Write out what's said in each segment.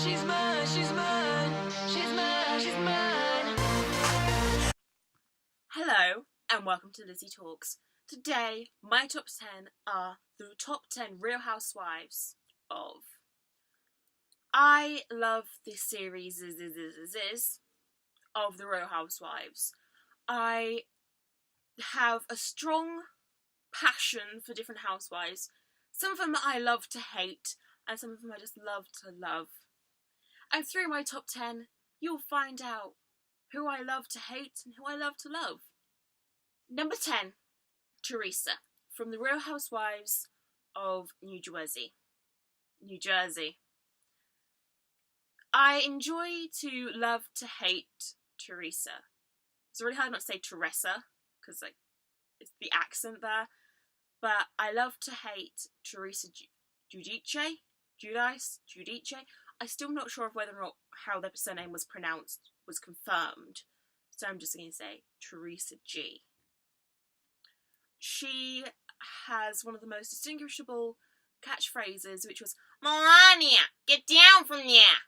she's mine, she's mine, she's mine, she's mine. Hello, and welcome to Lizzie Talks. Today, my top 10 are the top 10 Real Housewives of. I love this series of the Real Housewives. I have a strong passion for different housewives. Some of them I love to hate, and some of them I just love to love. And through my top 10, you'll find out who I love to hate and who I love to love. Number 10, Teresa, from the Real Housewives of New Jersey. I enjoy to love to hate Teresa. It's really hard not to say Teresa, because it's the accent there. But I love to hate Teresa Giudice. I'm still not sure of whether or not how their surname was pronounced was confirmed. So I'm just going to say Teresa G. She has one of the most distinguishable catchphrases, which was, "Melania, get down from there!"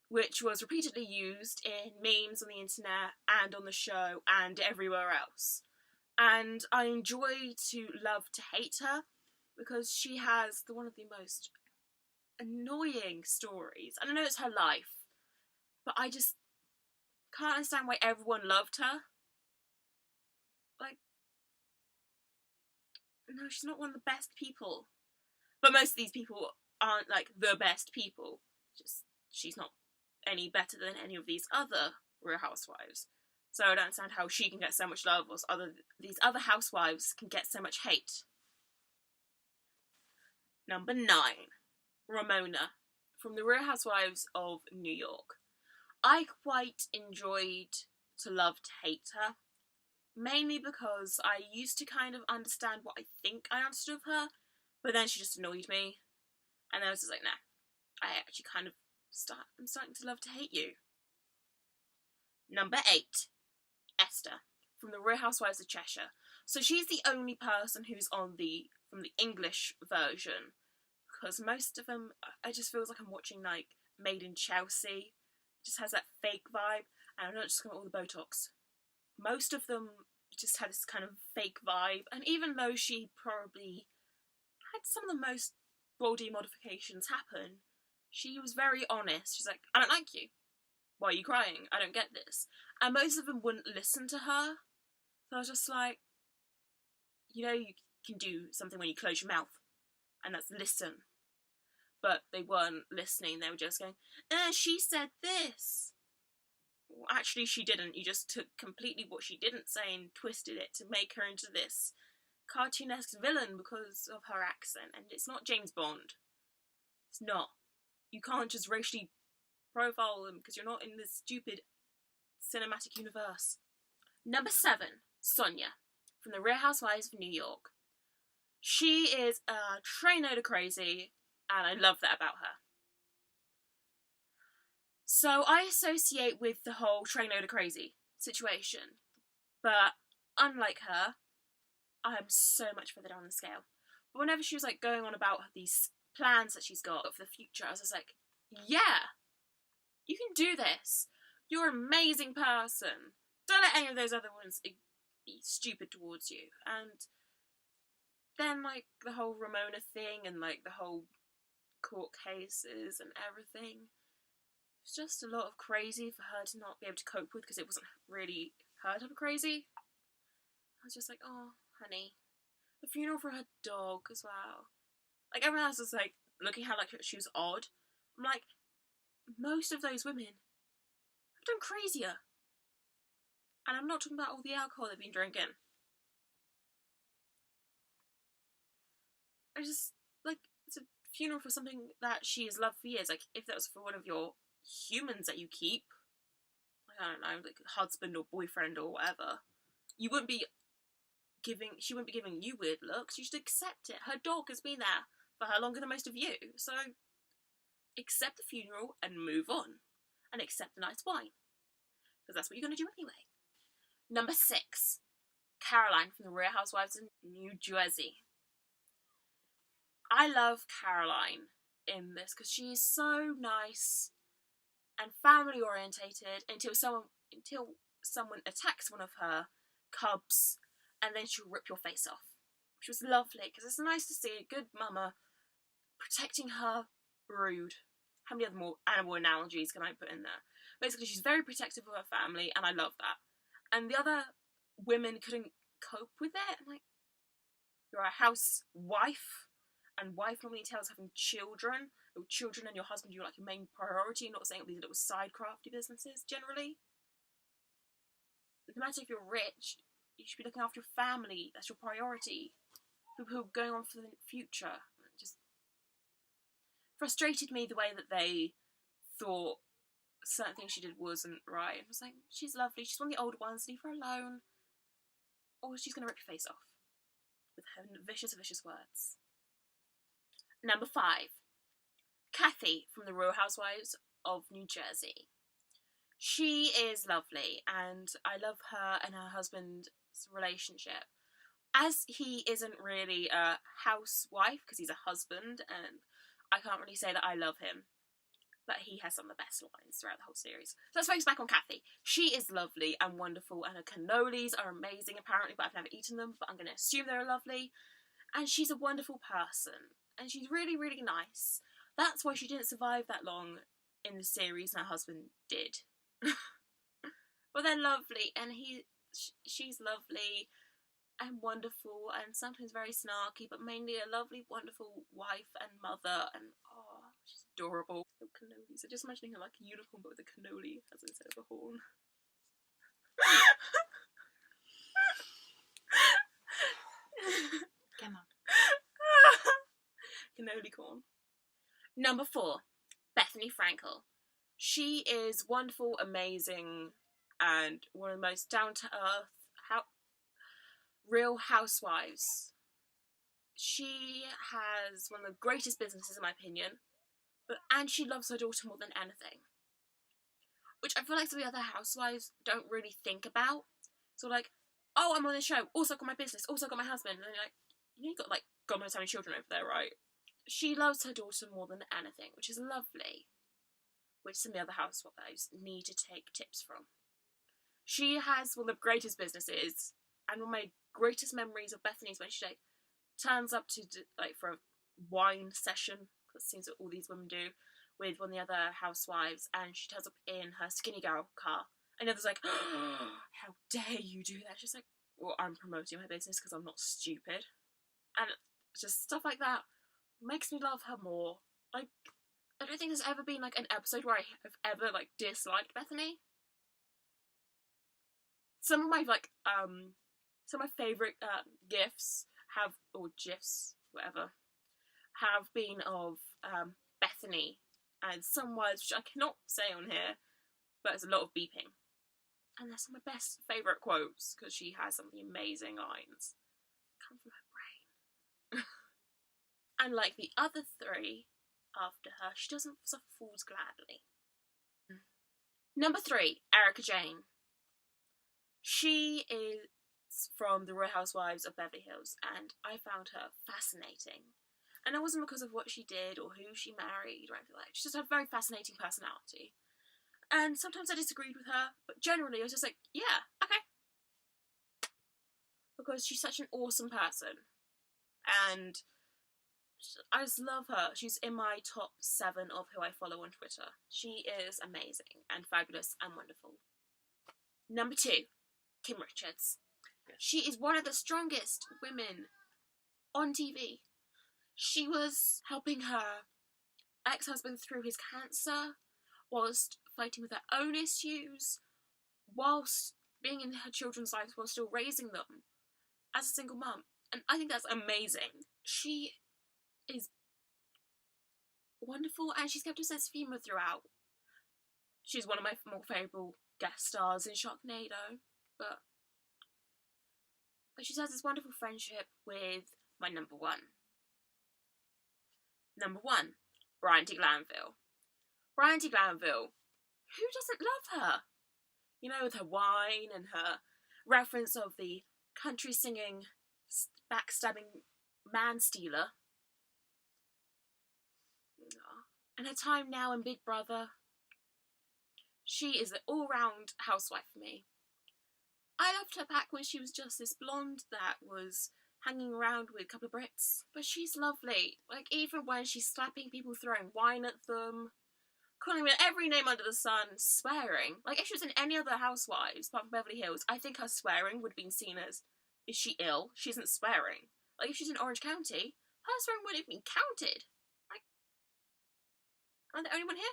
which was repeatedly used in memes on the internet and on the show and everywhere else. And I enjoy to love to hate her because she has one of the most annoying stories. And I know it's her life, but I just can't understand why everyone loved her. No, she's not one of the best people. But most of these people aren't the best people. She's not any better than any of these other Real Housewives. So I don't understand how she can get so much love, or these other housewives can get so much hate. Number 9, Ramona, from the Real Housewives of New York. I quite enjoyed to love to hate her, mainly because I used to kind of understand what I think I understood of her, but then she just annoyed me, and I was just like, nah, I actually kind of I'm starting to love to hate you. Number 8, Esther, from the Real Housewives of Cheshire. So she's the only person who's from the English version, because most of them, it just feels like I'm watching Made in Chelsea. It just has that fake vibe, and I'm not just going with all the Botox. Most of them just had this kind of fake vibe, and even though she probably had some of the most body modifications happen, she was very honest. She's like, I don't like you. Why are you crying? I don't get this. And most of them wouldn't listen to her. So I was just like, you can do something when you close your mouth, and that's listen. But they weren't listening. They were just going, she said this. Well, actually, she didn't. You just took completely what she didn't say and twisted it to make her into this cartoonesque villain because of her accent. And it's not James Bond. It's not. You can't just racially profile them because you're not in this stupid cinematic universe. Number 7, Sonya, from the Real Housewives of New York. She is a trainload of crazy, and I love that about her. So I associate with the whole trainload of crazy situation, but unlike her, I'm so much further down the scale. But whenever she was going on about these plans that she's got for the future, I was just like, yeah, you can do this. You're an amazing person. Don't let any of those other ones be stupid towards you. And then the whole Ramona thing and the whole court cases and everything. It's just a lot of crazy for her to not be able to cope with because it wasn't really her type of crazy. I was just like, oh, honey. The funeral for her dog as well. Everyone else was looking how she was odd. I'm like, most of those women have done crazier. And I'm not talking about all the alcohol they've been drinking. I just, it's a funeral for something that she has loved for years. If that was for one of your humans that you keep, I don't know, husband or boyfriend or whatever, she wouldn't be giving you weird looks. You should accept it. Her dog has been there for her longer than most of you. So accept the funeral and move on. And accept the nice wine. Because that's what you're going to do anyway. Number 6, Caroline from the Real Housewives of New Jersey. I love Caroline in this because she is so nice and family orientated until someone attacks one of her cubs, and then she'll rip your face off, which was lovely because it's nice to see a good mama protecting her brood. How many other more animal analogies can I put in there? Basically, she's very protective of her family, and I love that. And the other women couldn't cope with it. I'm like, you're a housewife, and wife normally entails having children. Your children and your husband, you're like your main priority, not saying these little side crafty businesses generally. No matter if you're rich, you should be looking after your family. That's your priority. People who are going on for the future. It just frustrated me the way that they thought certain things she did wasn't right. I was like, she's lovely, she's one of the older ones, leave her alone. Or she's going to rip your face off with her vicious, vicious words. Number 5. Kathy from the Real Housewives of New Jersey. She is lovely, and I love her and her husband's relationship. As he isn't really a housewife, because he's a husband, and I can't really say that I love him, but he has some of the best lines throughout the whole series. So let's focus back on Kathy. She is lovely and wonderful, and her cannolis are amazing apparently, but I've never eaten them, but I'm going to assume they're lovely. And she's a wonderful person, and she's really, really nice. That's why she didn't survive that long in the series, and her husband did. But they're lovely, and she's lovely and wonderful, and sometimes very snarky, but mainly a lovely, wonderful wife and mother, and oh, she's adorable. Little cannolis. I'm just imagining her like a unicorn, but with a cannoli as instead of a horn. Come on. Cannoli corn. Number 4, Bethenny Frankel. She is wonderful, amazing, and one of the most down-to-earth Real Housewives. She has one of the greatest businesses, in my opinion, and she loves her daughter more than anything, which I feel like some of the other housewives don't really think about. So like, oh, I'm on this show, also got my business, also got my husband, and you're like, you got like God knows how many children over there, right? She loves her daughter more than anything, which is lovely, which some of the other housewives need to take tips from. She has one of the greatest businesses, and one of my greatest memories of Bethenny is when she like turns up to like for a wine session, because it seems that all these women do, with one of the other housewives, and she turns up in her skinny girl car, and the other's like, oh, how dare you do that? She's like, well, I'm promoting my business because I'm not stupid. And just stuff like that makes me love her more. Like, I don't think there's ever been like an episode where I have ever like disliked Bethenny. Some of my like some of my favourite gifs have, or gifs, whatever, have been of Bethenny, and some words which I cannot say on here, but it's a lot of beeping. And they're some of my best favourite quotes, because she has some of the amazing lines come from her brain. And like the other 3 after her, she doesn't suffer fools gladly. Number 3, Erica Jane. She is from the Real Housewives of Beverly Hills, and I found her fascinating. And it wasn't because of what she did or who she married or anything like that. She just had a very fascinating personality. And sometimes I disagreed with her, but generally I was just like, yeah, okay. Because she's such an awesome person. And I just love her. She's in my top 7 of who I follow on Twitter. She is amazing and fabulous and wonderful. Number 2, Kim Richards. She is one of the strongest women on TV. She was helping her ex-husband through his cancer, whilst fighting with her own issues, whilst being in her children's lives while still raising them as a single mum. And I think that's amazing. She is wonderful, and she's kept a sense of humour throughout. She's one of my more favourite guest stars in Sharknado, but she has this wonderful friendship with my number 1. Number 1, Brandi Glanville. Brandi Glanville, who doesn't love her? You know, with her wine and her reference of the country singing, backstabbing man stealer. and her time now in Big Brother. She is an all-round housewife for me. I loved her back when she was just this blonde that was hanging around with a couple of Brits. But she's lovely. Like, even when she's slapping people, throwing wine at them, calling them every name under the sun, swearing. Like, if she was in any other Housewives, apart from Beverly Hills, I think her swearing would have been seen as, is she ill? She isn't swearing. Like, if she's in Orange County, her swearing wouldn't have been counted. Like, am I the only one here?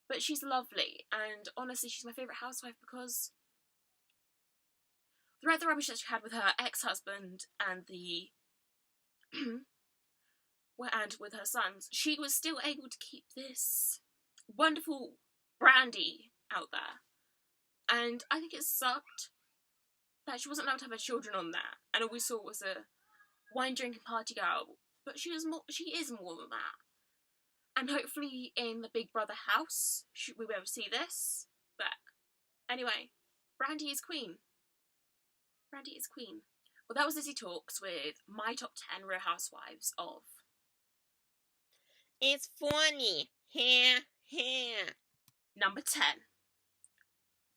But she's lovely, and honestly, she's my favourite housewife because throughout the rubbish that she had with her ex-husband and and with her sons, she was still able to keep this wonderful Brandi out there. And I think it sucked that she wasn't allowed to have her children on there, and all we saw was a wine-drinking party girl. But she is more than that. And hopefully in the Big Brother house, we'll be able to see this. But anyway, Brandi is queen. Brandi is queen. Well, that was Lizzie Talks with my top 10 Real Housewives of... It's funny. Number 10.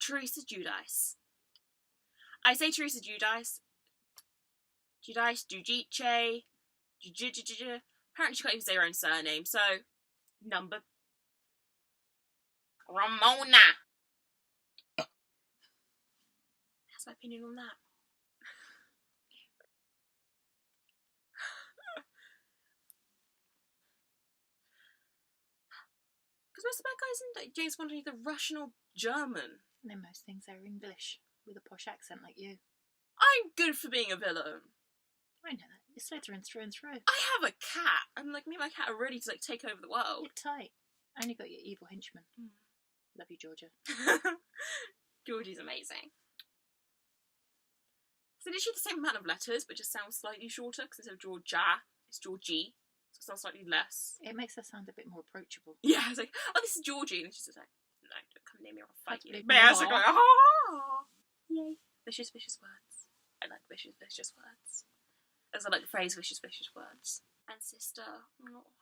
Teresa Giudice. I say Teresa Giudice. Giudice. Apparently she can't even say her own surname, so... Number... Ramona. That's my opinion on that. Because most of the bad guys in like, James Bond are either Russian or German. And then most things are English with a posh accent like you. I'm good for being a villain. I know that. You're Slytherin through and through. I have a cat, and like me and my cat are ready to like take over the world. You're tight. Only got your evil henchman. Love you, Georgia. Georgie's amazing. So did she have the same amount of letters, but just sounds slightly shorter? Because instead of Georgia, it's Georgie. So it sounds slightly less. It makes her sound a bit more approachable. Yeah, it's like, oh, this is Georgie. And she's just like, no, don't come near me or I'll fight you. Absolutely. But I was like, oh, yay. Vicious, vicious words. I like vicious, vicious words. As I like the phrase vicious, vicious words. And sister,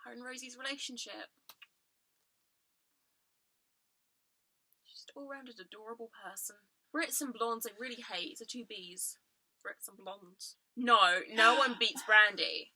her and Rosie's relationship. She's just all-rounded adorable person. Brits and blondes I really hate. So 2 Bs. Brits and blondes. No one beats Brandi.